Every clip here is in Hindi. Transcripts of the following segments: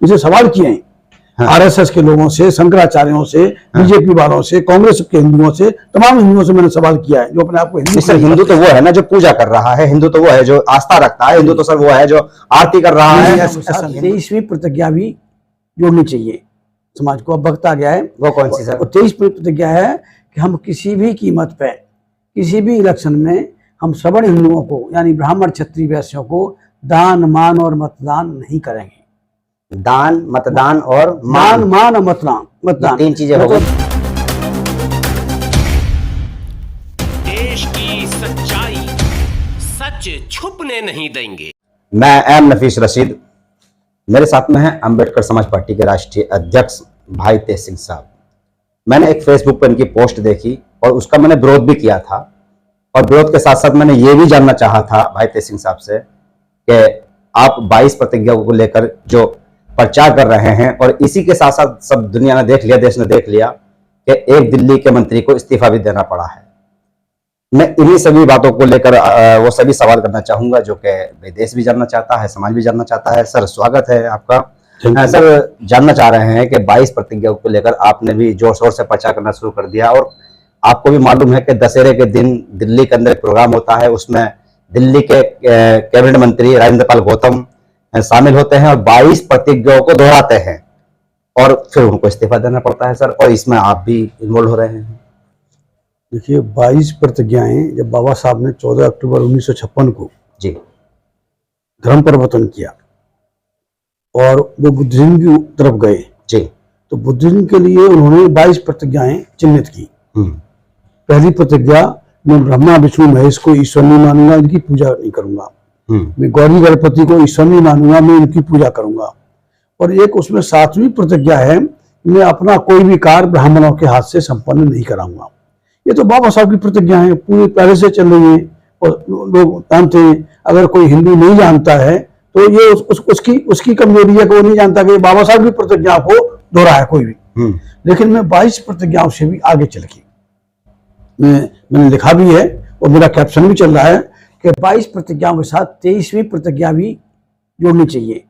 मुझे सवाल किए हैं। हाँ। आरएसएस के लोगों से, शंकराचार्यों से, हाँ। बीजेपी वालों से, कांग्रेस के हिंदुओं से, तमाम हिंदुओं से मैंने सवाल किया है जो अपने आप को हिंदू तो वो है ना जो पूजा कर रहा है, हिंदू तो वो है जो आस्था रखता है, हिंदू तो सर वो है जो आरती कर रहा है। 23वीं प्रतिज्ञा भी जोड़नी चाहिए समाज को। अब वक्त आ गया है। वो कौन सी सर? 23वीं प्रतिज्ञा है कि हम किसी भी कीमत पे किसी भी इलेक्शन में हम सवर्ण हिंदुओं को यानी ब्राह्मण क्षत्रिय वैश्यों को दान, मान और मतदान नहीं करेंगे। दान, मतदान और मान और मतदान तीन चीजें हो गई। देश की सच्चाई सच छुपने नहीं देंगे। मैं एम नफीस रशीद, मेरे साथ में है अंबेडकर समाज पार्टी के राष्ट्रीय अध्यक्ष भाई तेज सिंह साहब। मैंने एक फेसबुक पर इनकी पोस्ट देखी और उसका मैंने विरोध भी किया था, और विरोध के साथ साथ मैंने ये भी जानना चाहा था भाई तेज सिंह साहब से कि आप 22 प्रतिज्ञा को लेकर जो प्रचार कर रहे हैं, और इसी के साथ साथ सब दुनिया ने देख लिया, देश ने देख लिया कि एक दिल्ली के मंत्री को इस्तीफा भी देना पड़ा है। मैं इन्हीं सभी बातों को लेकर वो सभी सवाल करना चाहूंगा जो कि देश भी जानना चाहता है, समाज भी जानना चाहता है। सर स्वागत है आपका। सर जानना चाह रहे हैं कि 22 प्रतिज्ञा को लेकर आपने भी जोर शोर से प्रचार करना शुरू कर दिया, और आपको भी मालूम है कि दशहरे के दिन दिल्ली के अंदर एक प्रोग्राम होता है, उसमें दिल्ली के कैबिनेट मंत्री राजेंद्र पाल गौतम शामिल होते हैं और 22 प्रतिज्ञाओं को दोहराते हैं और फिर उनको इस्तीफा देना पड़ता है सर, और इसमें आप भी इन्वॉल्व हो रहे हैं। देखिए 22 प्रतिज्ञाएं जब बाबा साहब ने 14 अक्टूबर 1956 को जी धर्म परिवर्तन किया और वो बुद्धिज्म की तरफ गए जी, तो बुद्धिज्म के लिए उन्होंने 22 प्रतिज्ञाएं चिन्हित की। पहली प्रतिज्ञा, मैं ब्रह्मा विष्णु महेश को ईश्वर नहीं मानूंगा, इनकी पूजा नहीं करूंगा। मैं गौरी गणपति को ईश्वर नहीं मानूंगा, मैं इनकी पूजा करूंगा। और एक उसमें 7वीं प्रतिज्ञा है, मैं अपना कोई भी कार्य ब्राह्मणों के हाथ से संपन्न नहीं कराऊंगा। ये तो बाबा साहब की प्रतिज्ञा है, पूरी पहले से चल रही है और लोग जानते हैं। अगर कोई हिंदू नहीं जानता है तो ये उसकी कमजोरी है कि वो नहीं जानता कि बाबा साहब की प्रतिज्ञा को दोहरा है कोई भी। लेकिन मैं 22 प्रतिज्ञाओं से भी आगे चल के मैंने लिखा भी है और मेरा कैप्शन भी चल रहा है कि 22 प्रतिज्ञाओं के साथ 23वीं प्रतिज्ञा भी जोड़नी चाहिए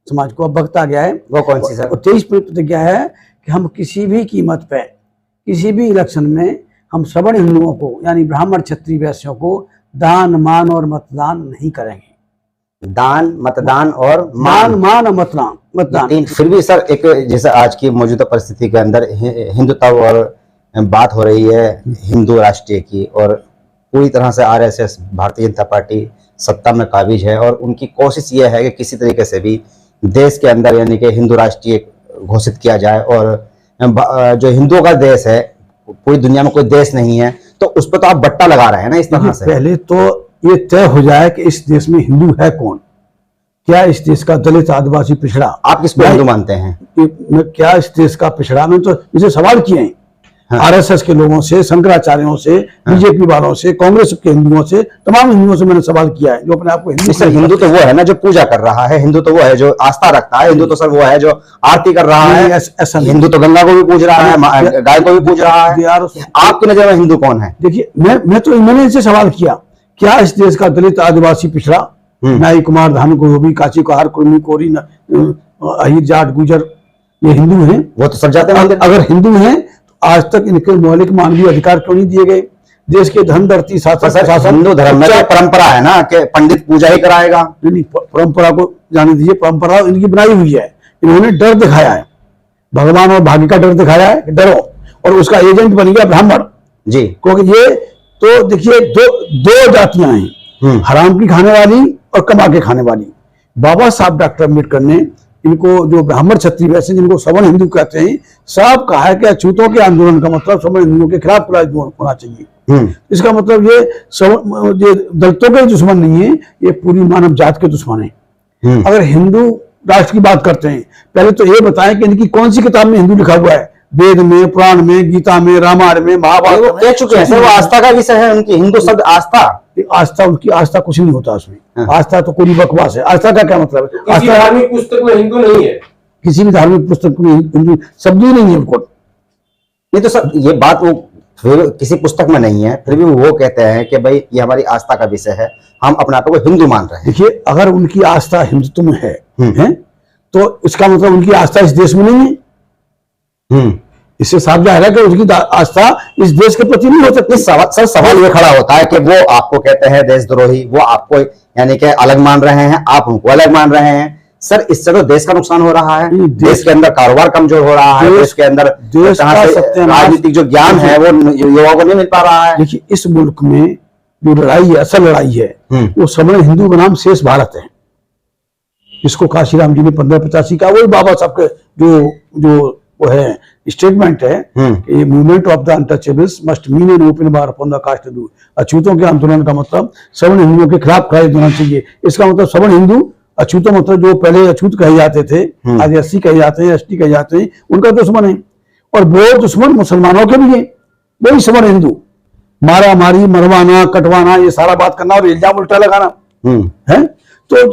समाज को। अब वक्त आ गया है। वो कौन सी सर? 23वीं प्रतिज्ञा है कि हम किसी भी कीमत पे किसी भी इलेक्शन में हम सवर्ण हिंदुओं को यानी ब्राह्मण क्षत्रिय वैश्यों को दान, मान और मतदान नहीं करेंगे। दान, मतदान और मान और मतदान। फिर भी सर एक जैसे आज की मौजूदा परिस्थिति के अंदर हिंदुत्व और बात हो रही है हिंदू राष्ट्रीय की, और पूरी तरह से आरएसएस भारतीय जनता पार्टी सत्ता में काबिज है, और उनकी कोशिश ये है कि किसी तरीके से भी देश के अंदर यानी कि हिंदू राष्ट्रीय घोषित किया जाए, और जो हिंदुओं का देश है, पूरी दुनिया में कोई देश नहीं है, तो उस पर तो आप बट्टा लगा रहे हैं ना इस तरह से। पहले तो ये तय हो जाए कि इस देश में हिंदू है कौन। क्या इस देश का दलित, आदिवासी, पिछड़ा, आप किसको हिंदू मानते हैं? क्या इस देश का पिछड़ा? में तो मुझे सवाल किए हैं। हाँ। आरएसएस के लोगों से, शंकराचार्यों से, हाँ। बीजेपी वालों से, कांग्रेस के हिंदुओं से, तमाम हिंदुओं से मैंने सवाल किया है जो अपने आप को हिंदू तो वो है ना जो पूजा कर रहा है, हिंदू तो वो है जो आस्था रखता है, हिंदू तो सर वो है जो आरती कर रहा है। हिंदू तो गंगा को भी पूज रहा है, गाय को भी पूज रहा है। आपकी नजर में हिंदू कौन है? देखिए मैंने इनसे सवाल किया, क्या इस देश का दलित, आदिवासी, पिछड़ा, नाई, कुमार, धानु, गोभी, काची, कहार, कुर्मी, कोरी, अहिर, जाट, गुजर ये हिंदू हैं? वो तो सब जाते हैं। अगर हिंदू हैं आज तक इनके मौलिक मानवीय अधिकार क्यों नहीं दिए गए? देश के धन, धरती, शासन। हिंदू धर्म में परंपरा है ना कि पंडित पूजा ही कराएगा। नहीं, परंपरा को जाने दीजिए, परंपरा इनकी बनाई हुई है। इन्होंने डर दिखाया है, भगवान और भाग्य का डर दिखाया है, डरो, और उसका एजेंट बन गया ब्राह्मण जी। क्योंकि ये तो देखिए दो जातियां हैं, हराम की खाने वाली और कमा के खाने वाली। बाबा साहब डॉक्टर अम्बेडकर ने इनको जो ब्राह्मण क्षत्रिय वैसे जिनको सवर्ण हिंदू कहते हैं, साफ कहा है कि अछूतों के आंदोलन का मतलब सवर्ण हिंदुओं के खिलाफ होना चाहिए। इसका मतलब ये दलितों के दुश्मन नहीं है, ये पूरी मानव जात के दुश्मन है। अगर हिंदू राष्ट्र की बात करते हैं, पहले तो ये बताएं कि इनकी कौन सी किताब में हिंदू लिखा हुआ है? वेद में, पुराण में, गीता में, रामायण में, महाभारत में कह चुके हैं सर। वो आस्था का विषय है उनकी, हिंदू शब्द आस्था। आस्था, उनकी आस्था कुछ नहीं होता उसमें। आस्था तो कोई बकवास है। आस्था का क्या मतलब है? किसी धार्मिक पुस्तक में हिंदू नहीं है, किसी भी धार्मिक पुस्तक में हिंदू शब्द ही नहीं है उनको। नहीं तो सर ये बात वो फिर किसी पुस्तक में नहीं है, फिर भी वो कहते हैं कि भाई ये हमारी आस्था का विषय है, हम अपने आप को हिंदू मान रहे हैं। देखिए अगर उनकी आस्था हिंदुत्व में है तो इसका मतलब उनकी आस्था इस देश में नहीं है। इससे साफ जाहिर है कि उनकी आस्था इस देश के प्रति नहीं हो सकती। सर सवाल ये खड़ा होता है कि वो आपको कहते हैं देशद्रोही, वो आपको यानी कि अलग मान रहे हैं, आप उनको अलग मान रहे हैं। सर इससे तो देश का नुकसान हो रहा है, देश के अंदर कारोबार कमजोर हो रहा है, देश के अंदर राजनीतिक जो ज्ञान है वो युवाओं को नहीं मिल पा रहा है। देखिए इस मुल्क में जो लड़ाई है, असल लड़ाई है, वो सवर्ण हिंदू बनाम शेष भारत है। इसको काशीराम जी ने 1585 का वही बाबा साहब के जो वो है स्टेटमेंट है कि movement of the untouchables must mean an open bar upon the caste Hindu. अछूतों के आंदोलन का मतलब सवर्ण हिंदुओं के खिलाफ खड़े होना चाहिए। इसका मतलब सवर्ण हिंदू, अछूतों मतलब जो पहले अछूत कहे जाते थे, आज एससी कहे जाते हैं, एसटी कहे जाते हैं, उनका दुश्मन है। और वो दुश्मन मुसलमानों के भी है, वही सवर्ण हिंदू। मारा मारी, मरवाना, कटवाना, ये सारा बात करना और इल्जाम उल्टा लगाना है। तो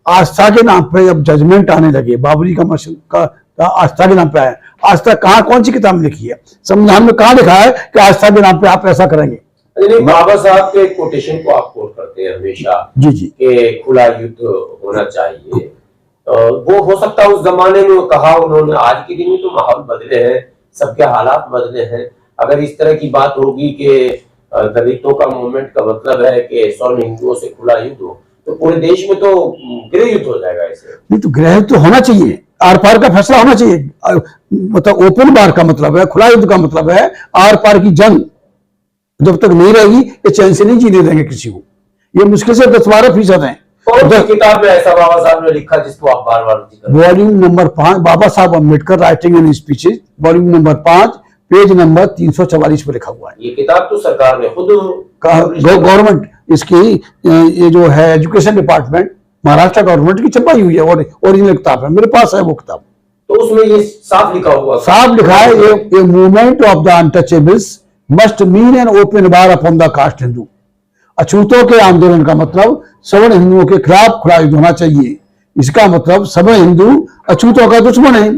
आस्था के नाम पे अब जजमेंट आने लगे। बाबरी का आस्था के नाम पे आया। आस्था कहाँ, कौन सी किताब में लिखी है? संविधान में कहाँ लिखा है कि आस्था के नाम पे आप ऐसा करेंगे? बाबा साहब के कोटेशन को आप कोट करते हैं हमेशा जी कि खुला युद्ध होना चाहिए। वो हो सकता है उस जमाने में कहा उन्होंने, आज के दिन में तो माहौल बदले हैं, सबके हालात बदले हैं। अगर इस तरह की बात होगी कि दलितों का मूवमेंट का मतलब है कि सवर्ण हिंदुओं से खुला युद्ध हो, तो पूरे देश में तो गृह युद्ध हो जाएगा। ऐसे नहीं तो गृह युद्ध तो होना चाहिए, आर पार का फैसला होना चाहिए। मतलब ओपन बार का मतलब है, खुला युद्ध का मतलब है आर पार की जंग। जब तक नहीं रहेगी ये चैन से नहीं जीने देंगे किसी को। ये मुश्किल से 10-12% है। किताब में ऐसा बाबा साहब ने लिखा जिसको आप बार बार volume number 5, Baba Saheb Ambedkar writing and speeches, volume number 5, page number 344 पर लिखा हुआ है। ये किताब तो सरकार ने खुद गवर्नमेंट इसकी ये जो है एजुकेशन डिपार्टमेंट महाराष्ट्र गवर्नमेंट की छपाई हुई है और ओरिजिनल किताब है, मेरे पास है वो किताब। तो उसमें ये साफ लिखा हुआ, साफ लिखा है ये movement of the untouchables must mean an open bar upon the caste Hindu. अछूतों के आंदोलन का मतलब सवर्ण हिंदुओं के खिलाफ खुला युद्ध होना चाहिए। इसका मतलब सवर्ण हिंदू अछूतों का दुश्मन है।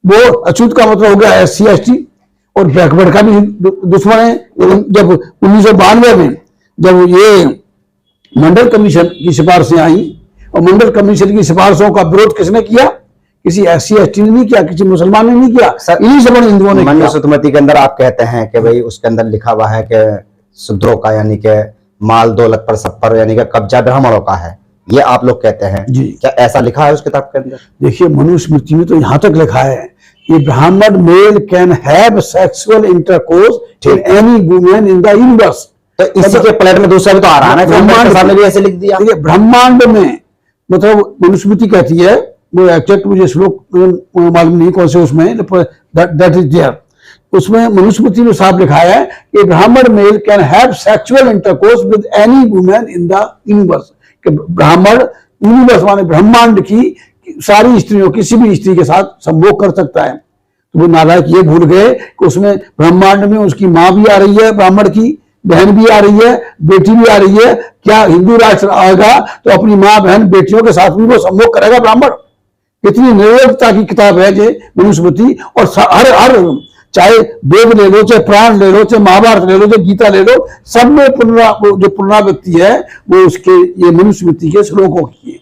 वो अछूत का मतलब हो गया SC ST और बैकवर्ड का भी दुश्मन है। जब 1992 में जब ये मंडल कमीशन की सिफारिशें आई और मंडल कमीशन की सिफारिशों का विरोध किसने किया? किसी SC ST ने नहीं किया, किसी मुसलमान ने नहीं किया, इन्हीं सवर्ण हिंदुओं ने किया। मनुस्मृति के अंदर आप कहते हैं कि भाई उसके अंदर लिखा हुआ है कि शूद्रों का यानी कि माल दौलत पर सब पर यानी कि कब्जा ब्राह्मणों का है, ये आप लोग कहते हैं जी। क्या ऐसा लिखा है उस किताब के अंदर? देखिए मनुस्मृति में तो यहां तक लिखा है कि ब्राह्मण mail can have sexual intercourse in any women in the universe. तो इसी के प्लेट में दूसरा भी तो आ रहा है ना, ब्रह्मांड साहब ने भी ऐसे लिख दिया। ब्रह्मांड में मतलब मनुस्मृति कहती है, वो एग्जैक्ट मुझे श्लोक मालूम नहीं कौन से उसमें, दैट इज देयर। उसमें मनुस्मृति में साफ लिखा है कि ब्राह्मण mail can have sexual intercourse with any women in the universe. कि ब्राह्मण यूनिवर्स माने ब्रह्मांड की सारी स्त्रियों, किसी भी स्त्री के साथ संभोग कर सकता है। तो वो नालायक ये भूल गए कि उसमें ब्रह्मांड में उसकी माँ भी आ रही है, ब्राह्मण की बहन भी आ रही है, बेटी भी आ रही है। क्या हिंदू राष्ट्र आएगा तो अपनी माँ बहन बेटियों के साथ भी वो संभोग करेगा ब्राह्मण? कितनी निर्लजता की किताब है ये मनुस्मृति। और हर चाहे वेद ले लो, चाहे प्राण ले लो, चाहे महाभारत ले लो, चाहे गीता ले लो, सब में जो पुनरावृत्ति है वो उसके ये मनुस्मृति के श्लोकों की है।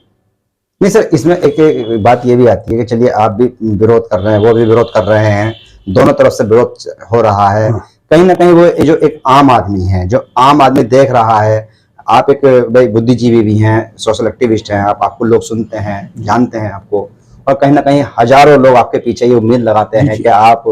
नहीं सर, इसमें एक बात ये भी आती है कि चलिए आप भी विरोध कर रहे हैं, वो भी विरोध कर रहे हैं, दोनों तरफ से विरोध हो रहा है। कहीं ना कहीं वो जो एक आम आदमी है, जो आम आदमी देख रहा है, आप एक भाई बुद्धिजीवी भी हैं, सोशल एक्टिविस्ट हैं, आपको लोग सुनते हैं, जानते हैं आपको, और कहीं ना कहीं हजारों लोग आपके पीछे ये उम्मीद लगाते हैं कि आप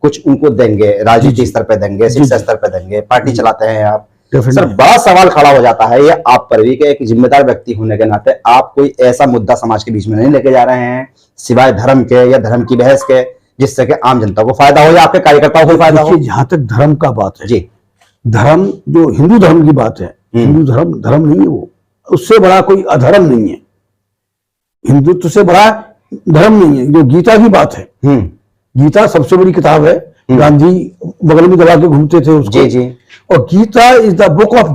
कुछ उनको देंगे, राजनीतिक स्तर पे देंगे, शिक्षा स्तर पे देंगे, पार्टी चलाते हैं आप। सर बड़ा सवाल खड़ा हो जाता है ये आप पर भी कि एक जिम्मेदार व्यक्ति होने के नाते आप कोई ऐसा मुद्दा समाज के बीच में नहीं लेके जा रहे हैं सिवाय धर्म के या धर्म की बहस के, जिससे कि आम जनता को फायदा हो या आपके कार्यकर्ताओं को फायदा हो। जहां तक धर्म का बात है जी, धर्म जो हिंदू धर्म की बात है, हिंदू धर्म नहीं है वो, उससे बड़ा कोई अधर्म नहीं है। हिंदुत्व से बड़ा धर्म नहीं है। जो गीता की बात है, गीता सबसे बड़ी किताब है, गांधी बगल में दबा के घूमते थे उसको। जी जी। और Gita is the book of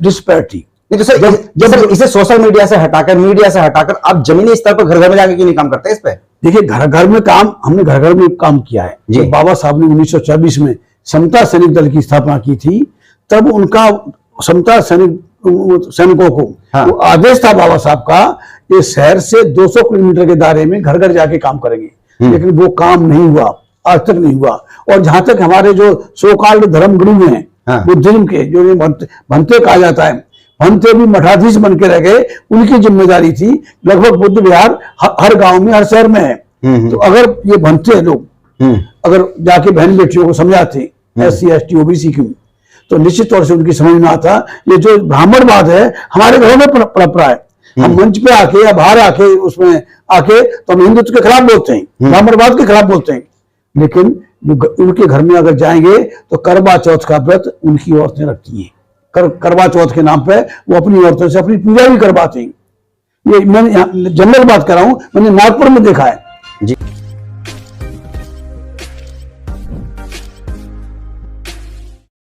disparity. तो सर जब इसे सोशल मीडिया से हटाकर, मीडिया से हटाकर आप जमीनी स्तर पर घर घर में जाके क्यों नहीं काम करते इस पे? देखिए घर घर में काम, हमने घर घर में काम किया है। जब बाबा साहब ने 1924 में समता सैनिक दल की स्थापना की थी, तब उनका समता सैनिक सैनिकों को। हाँ। वो आदेश था बाबा साहब का, ये शहर से 200 किलोमीटर के दायरे में घर घर जाके काम करेंगे, लेकिन वो काम नहीं हुआ, आज तक नहीं हुआ। और जहां तक हमारे जो सोकाल्ड धर्मगुरु हैं, हाँ। बुद्धिज्म के, जो ये भंते कहा जाता है, भंते भी मठाधीश बन के रह गए, उनकी जिम्मेदारी थी। लगभग बुद्ध विहार हर गांव में, हर शहर में है। तो अगर ये भंते लोग अगर जाके बहन बेटियों को समझाते SC ST OBC की, तो निश्चित तौर से उनकी समझ में आता ये जो ब्राह्मणवाद है हमारे घरों में परंपरा है। हम मंच पे आके या बाहर आके उसमें आके तो हम हिंदुत्व के खिलाफ बोलते हैं, ब्राह्मणवाद के खिलाफ बोलते हैं, लेकिन उनके घर में अगर जाएंगे तो करवा चौथ का व्रत उनकी औरतें रखती हैं। करवा चौथ के नाम पे वो अपनी औरतों से अपनी पूजा भी करवाते हैं। ये मैंने जनरल बात कर रहा हूं, मैंने नागपुर में देखा है। जी।